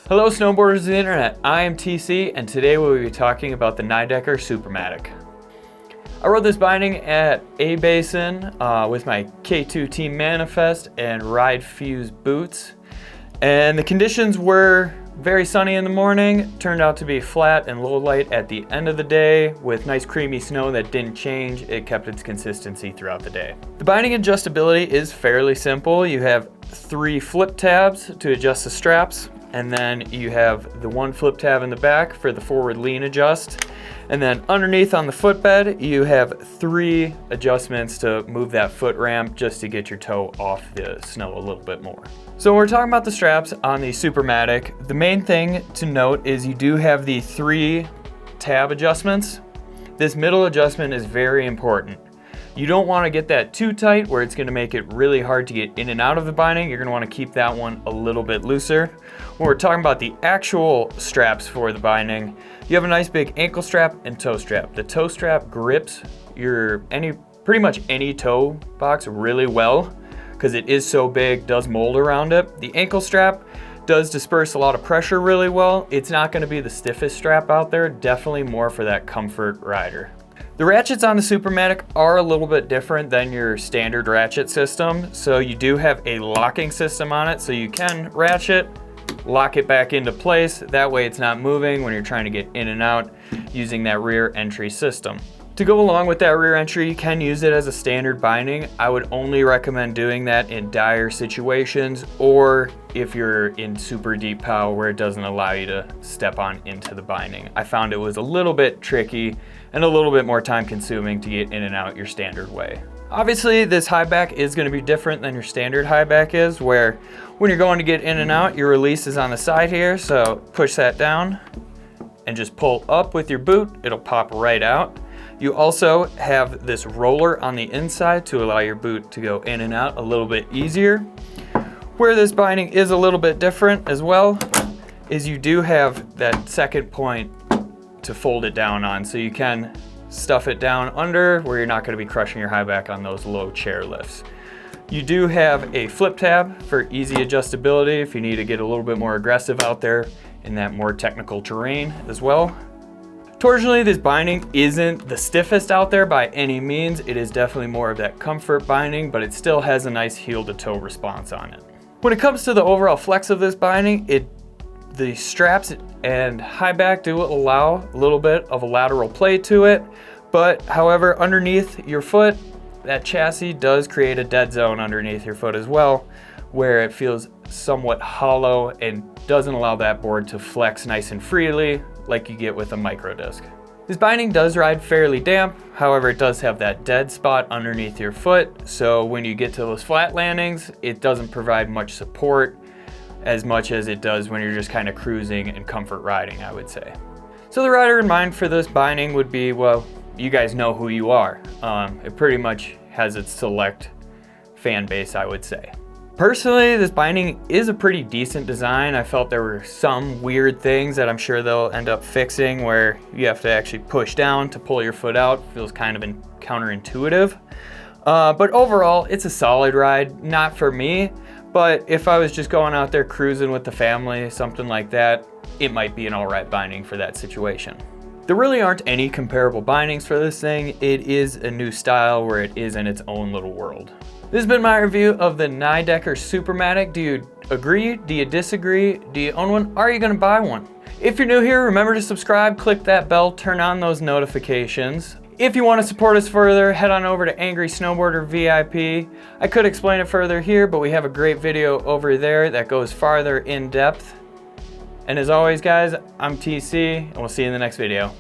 Hello snowboarders of the internet, I am TC and today we'll be talking about the Nidecker Supermatic. I rode this binding at A Basin with my K2 Team Manifest and Ride Fuse boots, and the conditions were very sunny in the morning, turned out to be flat and low light at the end of the day with nice creamy snow that didn't change. It kept its consistency throughout the day. The binding adjustability is fairly simple. You have 3 flip tabs to adjust the straps, and then you have the 1 flip tab in the back for the forward lean adjust. And then underneath on the footbed, you have 3 adjustments to move that foot ramp just to get your toe off the snow a little bit more. So when we're talking about the straps on the Supermatic, the main thing to note is you do have the 3 tab adjustments. This middle adjustment is very important. You don't want to get that too tight where it's going to make it really hard to get in and out of the binding. You're going to want to keep that one a little bit looser. When we're talking about the actual straps for the binding, you have a nice big ankle strap and toe strap. The toe strap grips your pretty much any toe box really well because it is so big, does mold around it. The ankle strap does disperse a lot of pressure really well. It's not going to be the stiffest strap out there, definitely more for that comfort rider. The ratchets on the Supermatic are a little bit different than your standard ratchet system. So you do have a locking system on it, so you can ratchet, lock it back into place. That way it's not moving when you're trying to get in and out using that rear entry system. To go along with that rear entry, you can use it as a standard binding. I would only recommend doing that in dire situations or if you're in super deep pow where it doesn't allow you to step on into the binding. I found it was a little bit tricky and a little bit more time consuming to get in and out your standard way. Obviously, this high back is going to be different than your standard high back is, where when you're going to get in and out, your release is on the side here, so push that down and just pull up with your boot, it'll pop right out. You also have this roller on the inside to allow your boot to go in and out a little bit easier. Where this binding is a little bit different as well is you do have that second point to fold it down on, so you can stuff it down under where you're not going to be crushing your high back on those low chair lifts. You do have a flip tab for easy adjustability if you need to get a little bit more aggressive out there in that more technical terrain as well. Torsionally, this binding isn't the stiffest out there by any means. It is definitely more of that comfort binding, but it still has a nice heel to toe response on it. When it comes to the overall flex of this binding, the straps and high back do allow a little bit of a lateral play to it, but however, underneath your foot, that chassis does create a dead zone underneath your foot as well, where it feels somewhat hollow and doesn't allow that board to flex nice and freely like you get with a micro disc. This binding does ride fairly damp, however it does have that dead spot underneath your foot, so when you get to those flat landings, it doesn't provide much support as much as it does when you're just kind of cruising and comfort riding, I would say. So the rider in mind for this binding would be, well, you guys know who you are. It pretty much has its select fan base, I would say. Personally, this binding is a pretty decent design. I felt there were some weird things that I'm sure they'll end up fixing where you have to actually push down to pull your foot out. Feels kind of counterintuitive. But overall, it's a solid ride. Not for me, but if I was just going out there cruising with the family, something like that, it might be an all right binding for that situation. There really aren't any comparable bindings for this thing. It is a new style where it is in its own little world. This has been my review of the Nidecker Supermatic. Do you agree? Do you disagree? Do you own one? Are you going to buy one? If you're new here, remember to subscribe, click that bell, turn on those notifications. If you want to support us further, head on over to Angry Snowboarder VIP. I could explain it further here, but we have a great video over there that goes farther in depth. And as always, guys, I'm TC, and we'll see you in the next video.